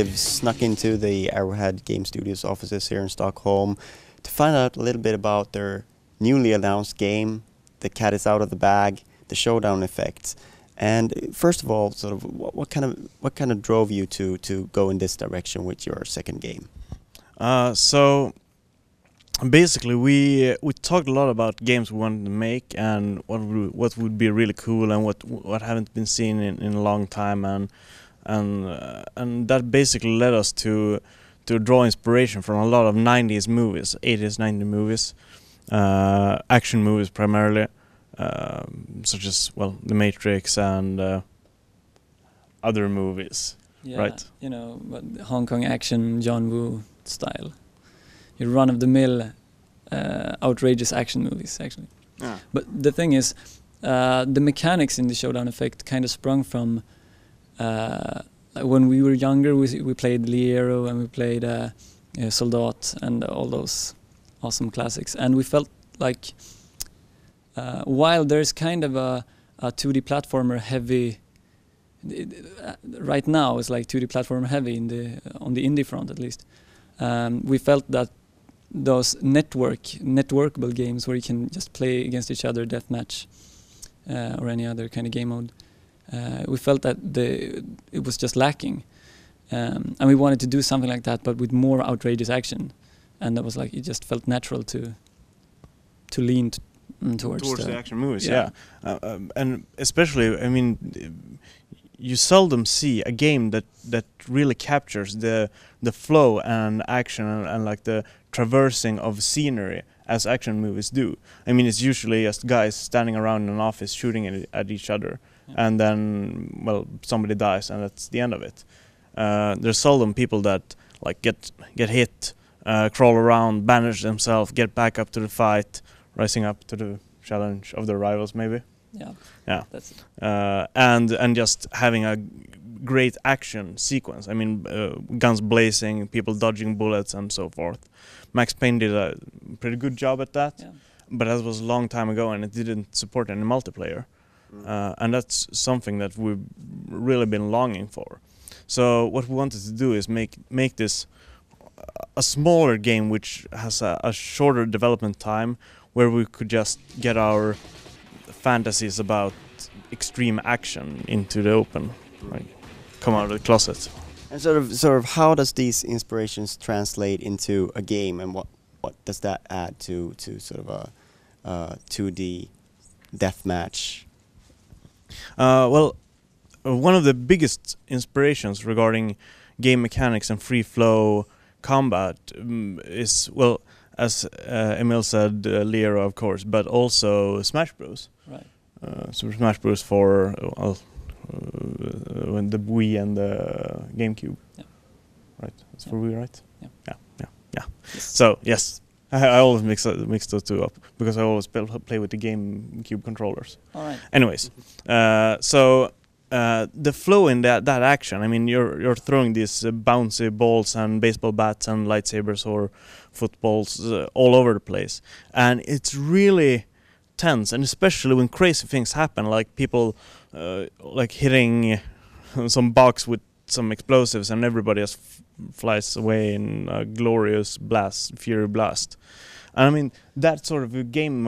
we've snuck into the Arrowhead Game Studios offices here in Stockholm to find out a little bit about their newly announced game, The Cat is Out of the Bag, the Showdown Effect. And first of all, sort of, what kind of drove you to go in this direction with your second game? So basically, we talked a lot about games we wanted to make and what would be really cool and what haven't been seen in a long time, and that basically led us to draw inspiration from a lot of 90s movies, 80s, 90s movies, action movies primarily, such as The Matrix and other movies. Yeah, right? You know, but Hong Kong action, John Woo style. Your run-of-the-mill, outrageous action movies, actually. Yeah. But the thing is, the mechanics in the Showdown Effect kind of sprung from when we were younger. We played Liero and we played Soldat and all those awesome classics, and we felt like while there's kind of a 2D platformer heavy. Right now, it's like 2D platformer heavy on the indie front, at least. We felt that those networkable games where you can just play against each other, deathmatch, or any other kind of game mode, we felt that it was just lacking, and we wanted to do something like that, but with more outrageous action, and that was like it just felt natural to lean towards the action movies. Yeah, and especially, I mean, you seldom see a game that really captures the flow and action and like the traversing of scenery as action movies do. I mean, it's usually just guys standing around in an office shooting at each other, and then somebody dies and that's the end of it. There's seldom people that like get hit, crawl around, bandage themselves, get back up to the fight, rising up to the challenge of their rivals, maybe. Yeah, that's it. And just having a great action sequence. I mean, guns blazing, people dodging bullets, and so forth. Max Payne did a pretty good job at that, but that was a long time ago, and it didn't support any multiplayer. And that's something that we've really been longing for. So what we wanted to do is make this a smaller game, which has a shorter development time, where we could just get our fantasies about extreme action into the open, like come out of the closet. And sort of how does these inspirations translate into a game, and what does that add to sort of a 2D deathmatch? One of the biggest inspirations regarding game mechanics and free flow combat is, as Emil said, Liero, of course, but also Smash Bros. Right. Super Smash Bros. For when the Wii and the GameCube. Yeah. Right. It's for Wii, right? Yeah. Yes. So yes, I always mix those two up because I always play with the GameCube controllers. All right. Anyways, so the flow in that action. I mean, you're throwing these bouncy balls and baseball bats and lightsabers or footballs all over the place, and it's really tense, and especially when crazy things happen, like people like hitting some box with some explosives and everybody just flies away in a glorious fury blast. And I mean, that sort of a game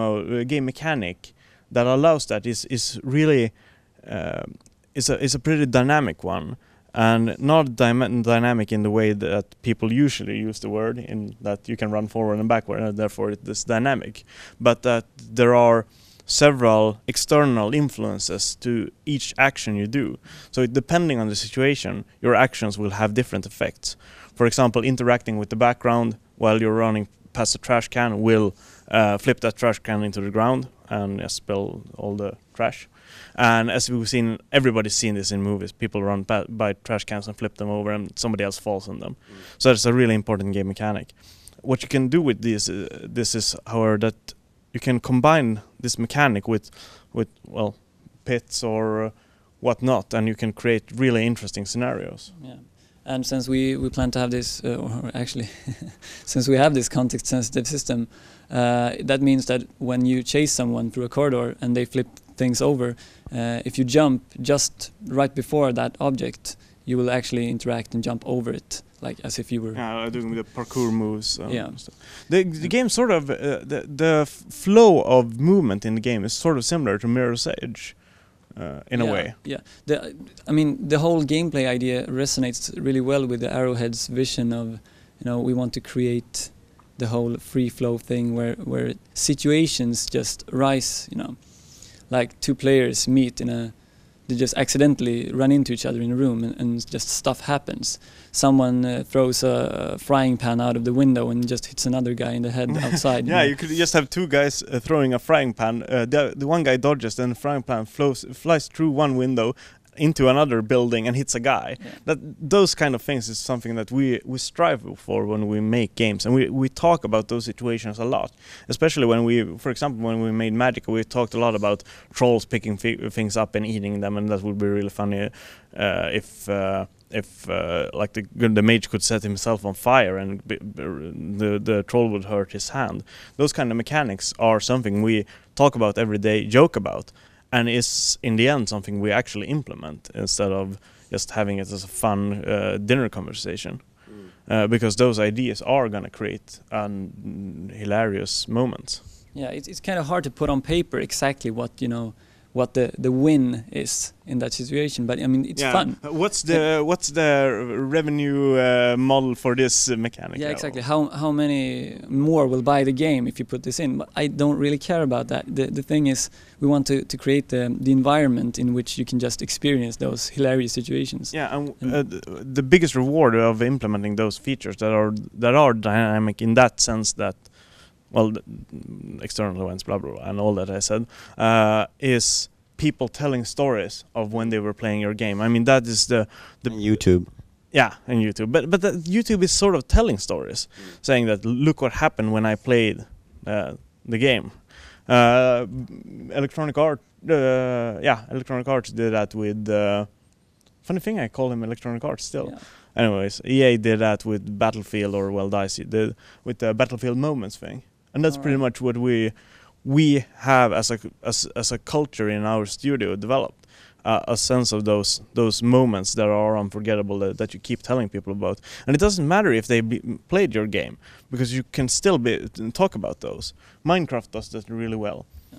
mechanic that allows that is really is a pretty dynamic one, and not dynamic in the way that people usually use the word, in that you can run forward and backward and therefore it is dynamic, but that there are several external influences to each action you do. So depending on the situation, your actions will have different effects. For example, interacting with the background while you're running past a trash can will flip that trash can into the ground and spill all the trash. And as we've seen, everybody's seen this in movies. People run by trash cans and flip them over, and somebody else falls on them. So that's a really important game mechanic. What you can do with this is, however, that you can combine this mechanic with pits or whatnot, and you can create really interesting scenarios. Yeah. And since we plan to have this, or actually, since we have this context-sensitive system, that means that when you chase someone through a corridor and they flip things over, if you jump just right before that object, you will actually interact and jump over it, like as if you were doing the parkour moves. Yeah. Stuff. The game sort of the flow of movement in the game is sort of similar to Mirror's Edge. In a way. Yeah. The whole gameplay idea resonates really well with the Arrowhead's vision of, we want to create the whole free flow thing where situations just rise, like two players meet they just accidentally run into each other in a room and just stuff happens. Someone throws a frying pan out of the window and just hits another guy in the head outside. You could just have two guys throwing a frying pan. The one guy dodges, then the frying pan flies through one window into another building and hits a guy. Yeah. Those kind of things is something that we strive for when we make games, and we talk about those situations a lot. Especially for example, when we made Magic, we talked a lot about trolls picking things up and eating them, and that would be really funny if like the mage could set himself on fire and the troll would hurt his hand. Those kind of mechanics are something we talk about every day, joke about, and is in the end something we actually implement instead of just having it as a fun dinner conversation. Because those ideas are going to create hilarious moments. Yeah, it's kind of hard to put on paper exactly what the win is in that situation, but I mean it's fun. What's the revenue model for this mechanic? Yeah, exactly. How many more will buy the game if you put this in? But I don't really care about that. The thing is, we want to create the environment in which you can just experience those hilarious situations. Yeah, and the biggest reward of implementing those features that are dynamic in that sense that, well, external events, blah, blah, blah, and all that I said, is people telling stories of when they were playing your game. I mean, that is the YouTube. Yeah, and YouTube. But YouTube is sort of telling stories, saying that, look what happened when I played the game. Electronic Arts did that with... funny thing, I call him Electronic Arts still. Yeah. Anyways, EA did that with Battlefield, or DICE did with the Battlefield Moments thing. And that's pretty much what we have as a culture in our studio developed, a sense of those moments that are unforgettable that you keep telling people about. And it doesn't matter if they played your game, because you can still talk about those. Minecraft does that really well. Yeah.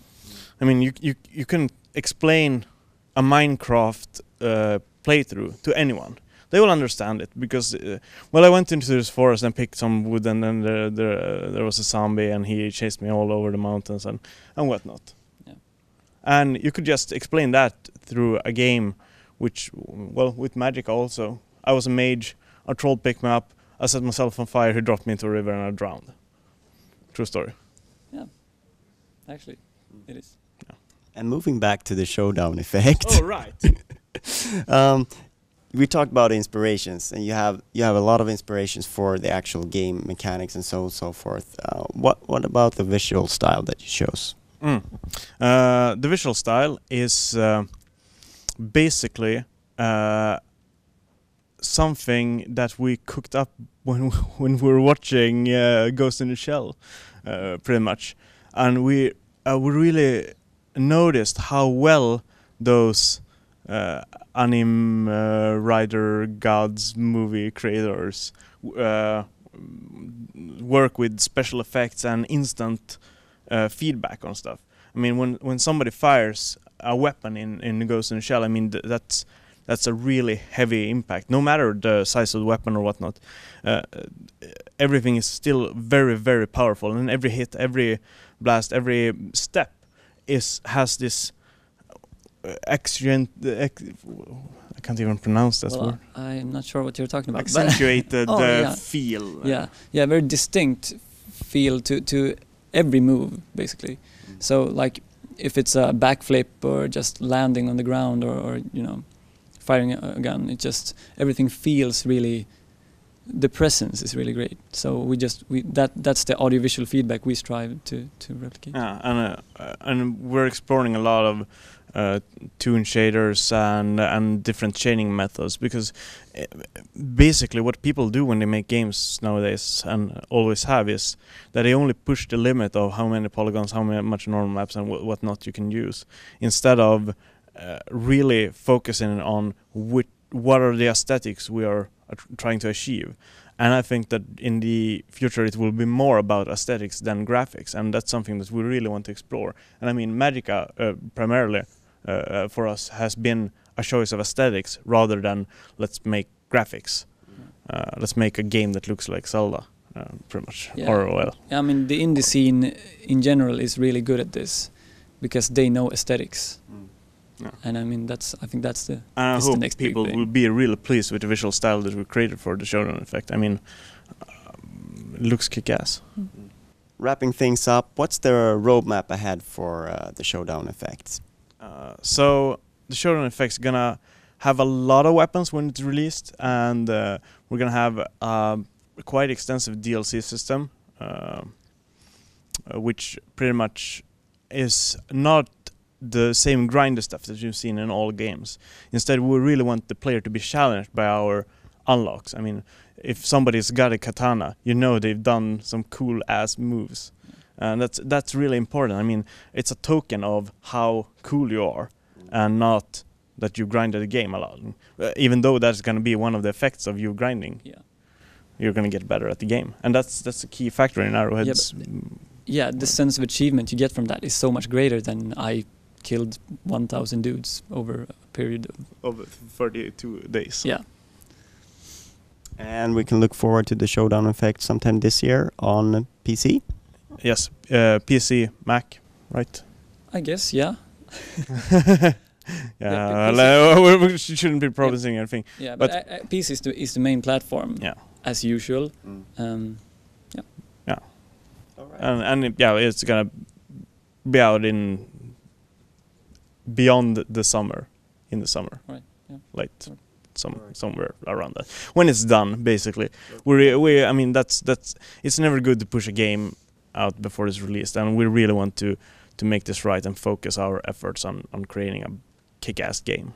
I mean, you can explain a Minecraft playthrough to anyone. They will understand it, because I went into this forest and picked some wood, and then there was a zombie and he chased me all over the mountains and whatnot. Yeah. And you could just explain that through a game, which, with Magic also. I was a mage, a troll picked me up, I set myself on fire, he dropped me into a river and I drowned. True story. Yeah, actually, it is. Yeah. And moving back to the Showdown Effect. Oh, right. We talked about inspirations, and you have a lot of inspirations for the actual game mechanics and so on and so forth. What about the visual style that you chose? The visual style is basically something that we cooked up when we were watching Ghost in the Shell, pretty much, and we really noticed how well those anime writer gods movie creators work with special effects and instant feedback on stuff. I mean, when somebody fires a weapon in Ghost in the Shell, I mean that's a really heavy impact. No matter the size of the weapon or whatnot, everything is still very, very powerful, and every hit, every blast, every step has this I can't even pronounce that word. I'm not sure what you're talking about. Accentuated feel. Yeah, very distinct feel to every move, basically. So, like, if it's a backflip or just landing on the ground or firing a gun, everything feels really. The presence is really great. So that's the audiovisual feedback we strive to replicate. Yeah, and we're exploring a lot of tune shaders and different shading methods, because basically what people do when they make games nowadays, and always have, is that they only push the limit of how many polygons, how much normal maps and whatnot you can use, instead of really focusing on what are the aesthetics we are trying to achieve. And I think that in the future it will be more about aesthetics than graphics, and that's something that we really want to explore. And I mean, Magica primarily for us has been a choice of aesthetics rather than let's make graphics. Let's make a game that looks like Zelda, pretty much. Yeah. Or well. I mean, the indie scene in general is really good at this because they know aesthetics. Yeah. And I mean, I think that's the. And I the hope next big people thing. will be really pleased with the visual style that we created for the Showdown Effect. I mean, it looks kick-ass. Wrapping things up, what's the roadmap ahead for the Showdown Effect? So the Showdown Effect's gonna have a lot of weapons when it's released, and we're gonna have a quite extensive DLC system, which pretty much is not the same grinder stuff that you've seen in all games. Instead, we really want the player to be challenged by our unlocks. I mean, if somebody's got a katana, you know they've done some cool ass moves, and that's really important. I mean, it's a token of how cool you are, and not that you grinded the game a lot. Even though that's going to be one of the effects of you grinding, you're going to get better at the game, and that's a key factor in Arrowhead's. Yeah, the sense of achievement you get from that is so much greater than I killed 1,000 dudes over a period of 32 days. Yeah. And we can look forward to the Showdown Effect sometime this year on PC? Yes, PC, Mac, right? I guess, yeah. We shouldn't be promising anything. Yeah, but PC is the main platform, as usual. All right. And it's gonna be out in beyond the summer, in the summer, right? Yeah. Late summer, somewhere around that. When it's done, basically, I mean, that's it's never good to push a game out before it's released, and we really want to make this right and focus our efforts on creating a kick-ass game.